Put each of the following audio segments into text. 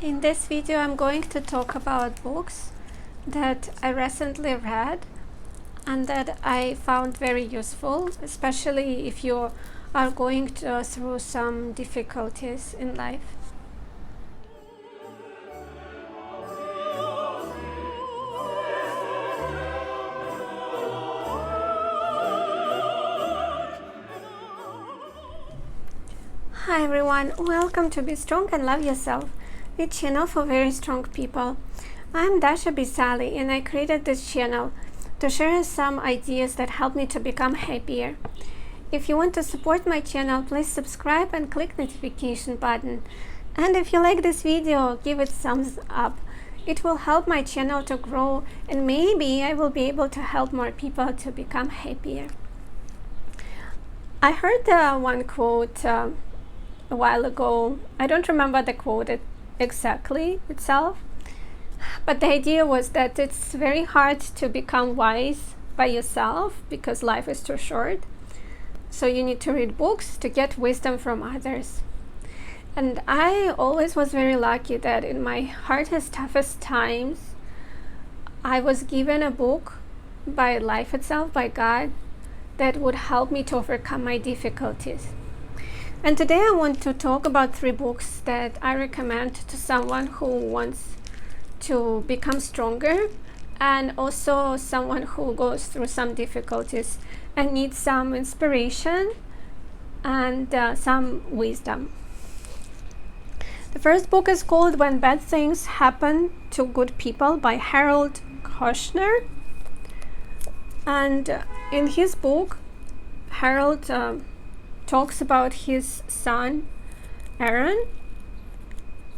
In this video, I'm going to talk about books that I recently read and that I found very useful, especially if you are going through some difficulties in life. Hi everyone, welcome to Be Strong and Love Yourself, a channel for very strong people. I'm Dasha Bisali and I created this channel to share some ideas that help me to become happier. If you want to support my channel, please subscribe and click notification button. And if you like this video, give it thumbs up. It will help my channel to grow and maybe I will be able to help more people to become happier. I heard one quote a while ago. I don't remember the quote exactly itself, but the idea was that it's very hard to become wise by yourself because life is too short. So you need to read books to get wisdom from others. And I always was very lucky that in my hardest, toughest times, I was given a book by life itself, by God, that would help me to overcome my difficulties. And today I want to talk about 3 books that I recommend to someone who wants to become stronger and also someone who goes through some difficulties and needs some inspiration and some wisdom. The first book is called When Bad Things Happen to Good People by Harold Kushner. And in his book, Harold talks about his son, Aaron.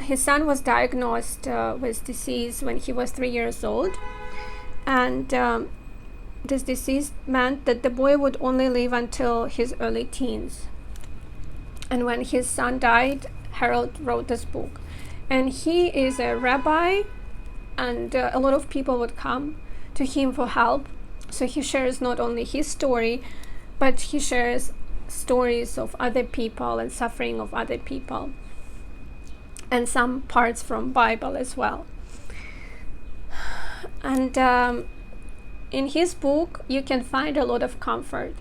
His son was diagnosed with disease when he was 3 years old. And this disease meant that the boy would only live until his early teens. And when his son died, Harold wrote this book. And he is a rabbi, and a lot of people would come to him for help. So he shares not only his story, but he shares stories of other people and suffering of other people, and some parts from Bible as well. And in his book you can find a lot of comfort.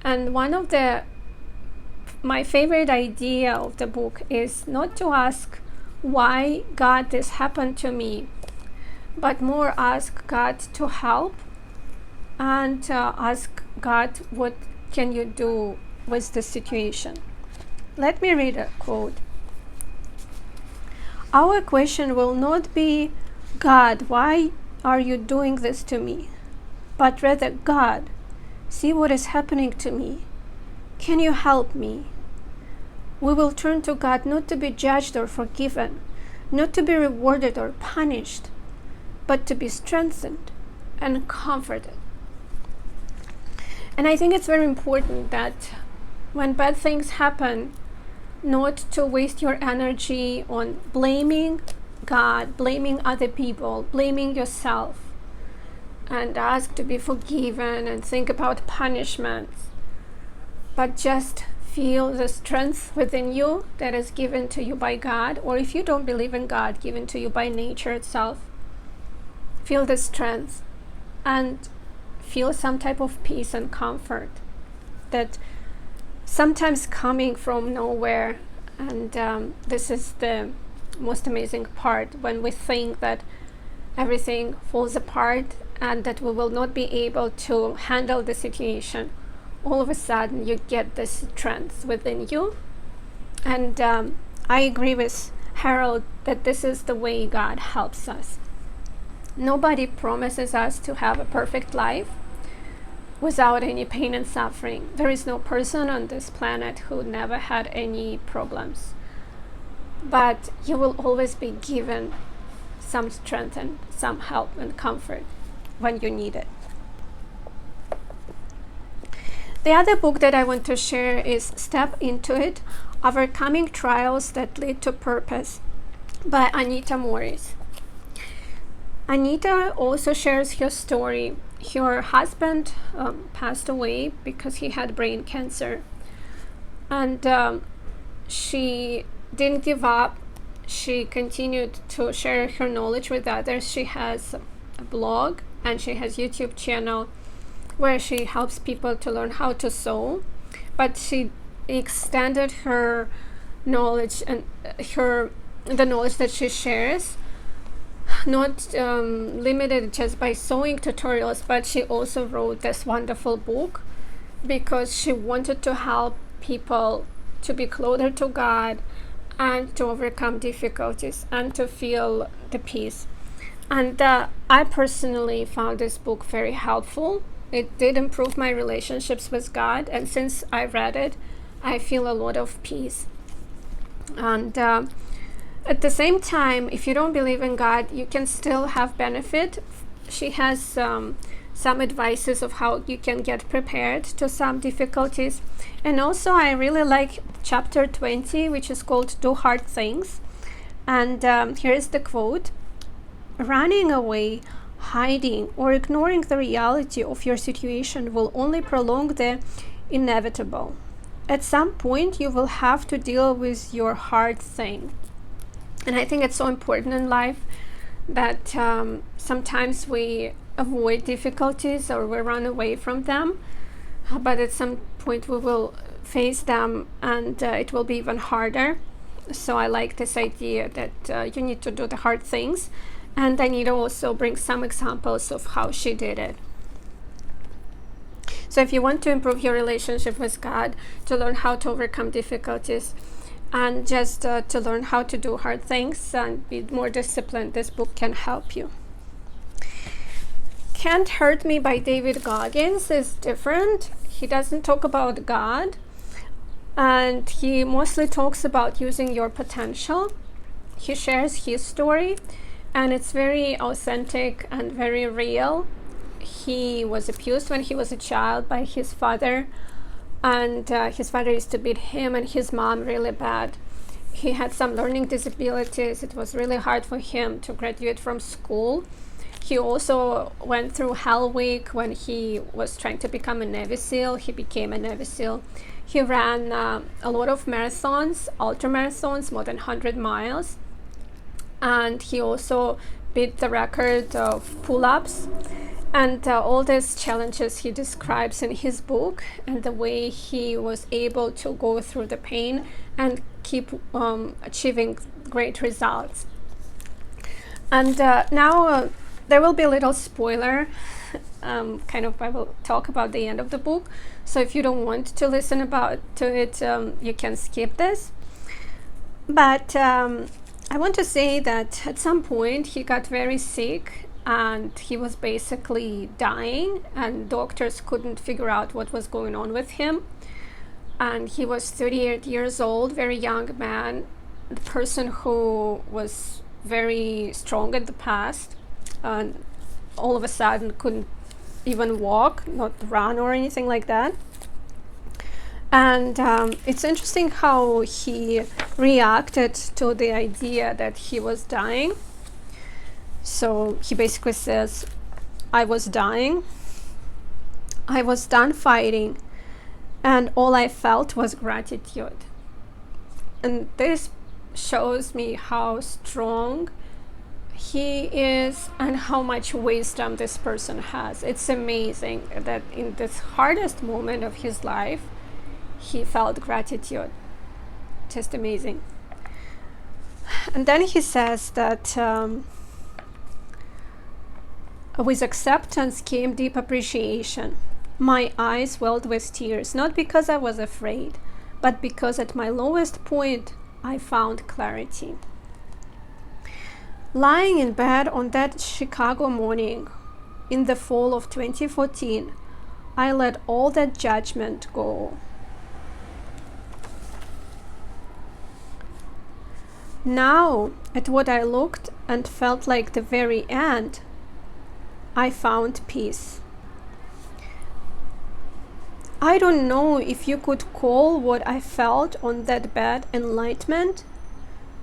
And one of my favorite idea of the book is not to ask why God this happened to me, but more ask God to help and ask God, what can you do with the situation? Let me read a quote. Our question will not be, God, why are you doing this to me? But rather, God, see what is happening to me. Can you help me? We will turn to God not to be judged or forgiven, not to be rewarded or punished, but to be strengthened and comforted. And I think it's very important that when bad things happen, not to waste your energy on blaming God, blaming other people, blaming yourself, and ask to be forgiven and think about punishments, but just feel the strength within you that is given to you by God, or if you don't believe in God, given to you by nature itself. Feel the strength and feel some type of peace and comfort that sometimes coming from nowhere. And this is the most amazing part, when we think that everything falls apart and that we will not be able to handle the situation. All of a sudden you get this strength within you. And I agree with Harold that this is the way God helps us. Nobody promises us to have a perfect life without any pain and suffering. There is no person on this planet who never had any problems. But you will always be given some strength and some help and comfort when you need it. The other book that I want to share is Step Into It, Overcoming Trials That Lead to Purpose by Anita Morris. Anita also shares her story. Her husband passed away because he had brain cancer, and she didn't give up she continued to share her knowledge with others. She has a blog and she has YouTube channel where she helps people to learn how to sew, but she extended her knowledge and the knowledge that she shares, not limited just by sewing tutorials, but she also wrote this wonderful book because she wanted to help people to be closer to God and to overcome difficulties and to feel the peace. And I personally found this book very helpful. It did improve my relationships with God, and since I read it, I feel a lot of peace. And at the same time, if you don't believe in God, you can still have benefit. She has some advices of how you can get prepared to some difficulties. And also I really like chapter 20, which is called Do Hard Things. And here is the quote: "Running away, hiding, or ignoring the reality of your situation will only prolong the inevitable. At some point, you will have to deal with your hard thing." And I think it's so important in life that sometimes we avoid difficulties or we run away from them, but at some point we will face them, and it will be even harder. So I like this idea that you need to do the hard things. And Anita also brings some examples of how she did it. So if you want to improve your relationship with God, to learn how to overcome difficulties, and just to learn how to do hard things and be more disciplined, this book can help you. Can't Hurt Me by David Goggins is different. He doesn't talk about God, and he mostly talks about using your potential. He shares his story, and it's very authentic and very real. He was abused when he was a child by his father, and his father used to beat him and his mom really bad. He had some learning disabilities. It was really hard for him to graduate from school. He also went through Hell Week when he was trying to become a Navy SEAL. He became a Navy SEAL. He ran a lot of marathons, ultra marathons, more than 100 miles. And he also beat the record of pull-ups. And all these challenges he describes in his book, and the way he was able to go through the pain and keep achieving great results. And now there will be a little spoiler. I will talk about the end of the book. So if you don't want to listen to it, you can skip this. But I want to say that at some point he got very sick and he was basically dying, and doctors couldn't figure out what was going on with him. And he was 38 years old, very young man, the person who was very strong in the past, and all of a sudden couldn't even walk, not run or anything like that. And it's interesting how he reacted to the idea that he was dying. So he basically says, "I was dying. I was done fighting, and all I felt was gratitude." And this shows me how strong he is and how much wisdom this person has. It's amazing that in this hardest moment of his life, he felt gratitude. Just amazing. And then he says that with acceptance came deep appreciation. My eyes welled with tears, not because I was afraid, but because at my lowest point, I found clarity. Lying in bed on that Chicago morning in the fall of 2014, I let all that judgment go. Now, at what I looked and felt like the very end, I found peace. I don't know if you could call what I felt on that bed enlightenment,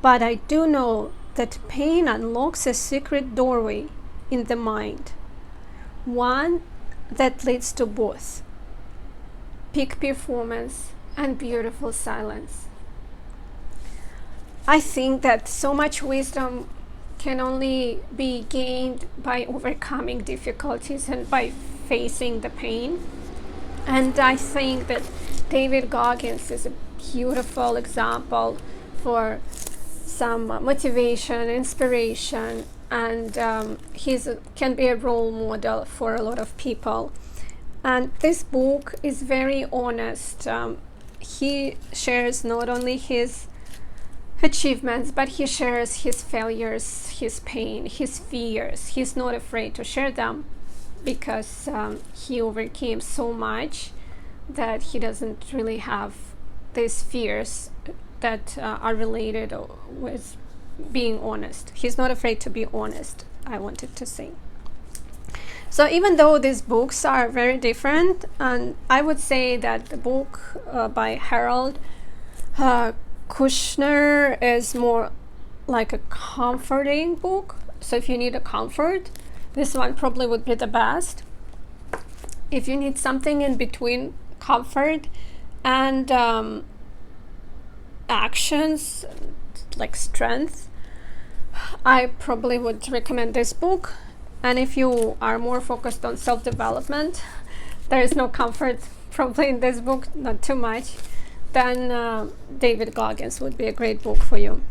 but I do know that pain unlocks a secret doorway in the mind, one that leads to both peak performance and beautiful silence. I think that so much wisdom can only be gained by overcoming difficulties and by facing the pain. And I think that David Goggins is a beautiful example for some motivation, inspiration, and can be a role model for a lot of people. And this book is very honest. He shares not only his achievements, but he shares his failures, his pain, his fears. He's not afraid to share them because he overcame so much that he doesn't really have these fears that are related with being honest. He's not afraid to be honest, I wanted to say. So even though these books are very different, and I would say that the book by Harold Kushner is more like a comforting book. So if you need a comfort, this one probably would be the best. If you need something in between comfort and actions, like strength, I probably would recommend this book. And if you are more focused on self-development, there is no comfort probably in this book, not too much, then David Goggins would be a great book for you.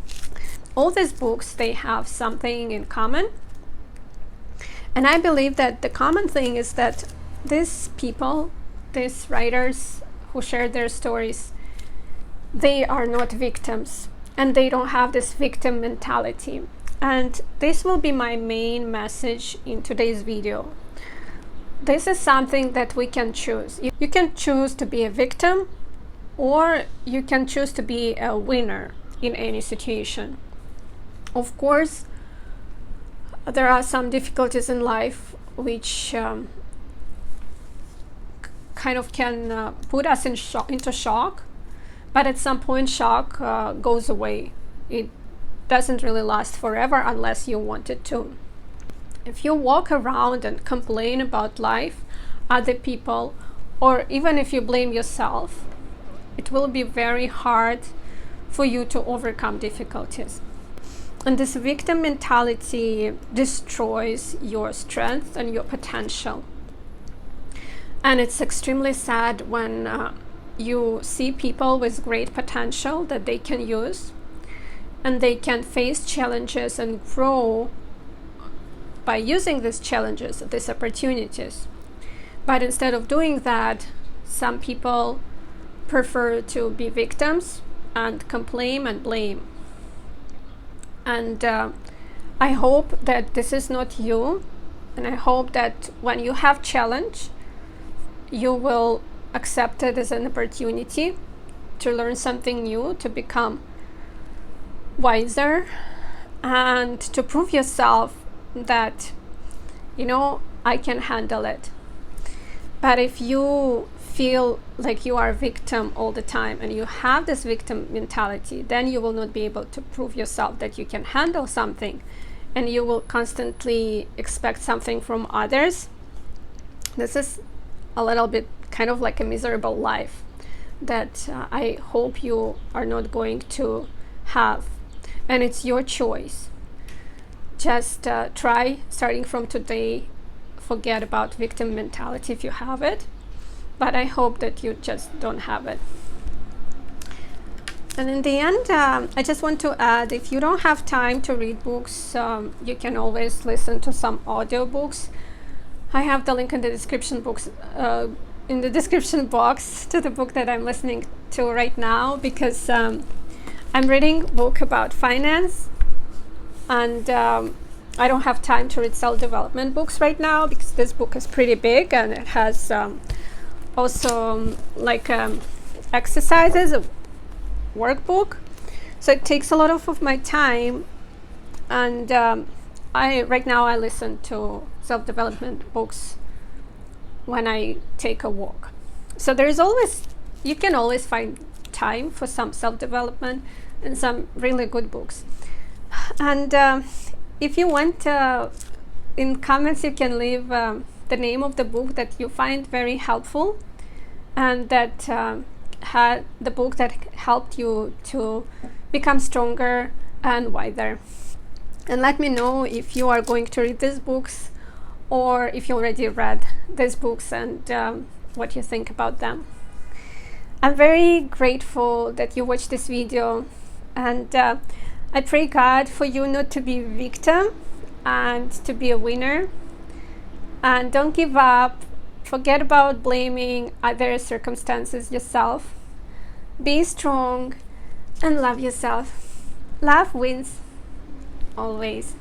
All these books, they have something in common. And I believe that the common thing is that these people, these writers who share their stories, they are not victims, and they don't have this victim mentality. And this will be my main message in today's video. This is something that we can choose. You can choose to be a victim, or you can choose to be a winner in any situation. Of course, there are some difficulties in life which kind of can put us into shock, but at some point shock goes away. It doesn't really last forever unless you want it to. If you walk around and complain about life, other people, or even if you blame yourself, it will be very hard for you to overcome difficulties. And this victim mentality destroys your strength and your potential. And it's extremely sad when you see people with great potential that they can use, and they can face challenges and grow by using these challenges, these opportunities. But instead of doing that, some people prefer to be victims and complain and blame. And I hope that this is not you, and I hope that when you have challenge, you will accept it as an opportunity to learn something new, to become wiser, and to prove yourself that, you know, I can handle it. But if you feel like you are a victim all the time and you have this victim mentality, then you will not be able to prove yourself that you can handle something, and you will constantly expect something from others. This is a little bit kind of like a miserable life that I hope you are not going to have. And it's your choice. Just try, starting from today, forget about victim mentality if you have it. But I hope that you just don't have it. And in the end, I just want to add, if you don't have time to read books, you can always listen to some audiobooks. I have the link in the description box to the book that I'm listening to right now, because I'm reading a book about finance, and I don't have time to read self-development books right now because this book is pretty big, and it has also exercises, a workbook. So it takes a lot of my time, and right now I listen to self-development books when I take a walk. So you can always find time for some self-development and some really good books. And if you want, in comments you can leave the name of the book that you find very helpful, and that had the book that helped you to become stronger and wiser. And let me know if you are going to read these books, or if you already read these books, and what you think about them. I'm very grateful that you watched this video, and I pray God for you not to be a victim and to be a winner. And don't give up. Forget about blaming other circumstances, yourself. Be strong and love yourself. Love wins always.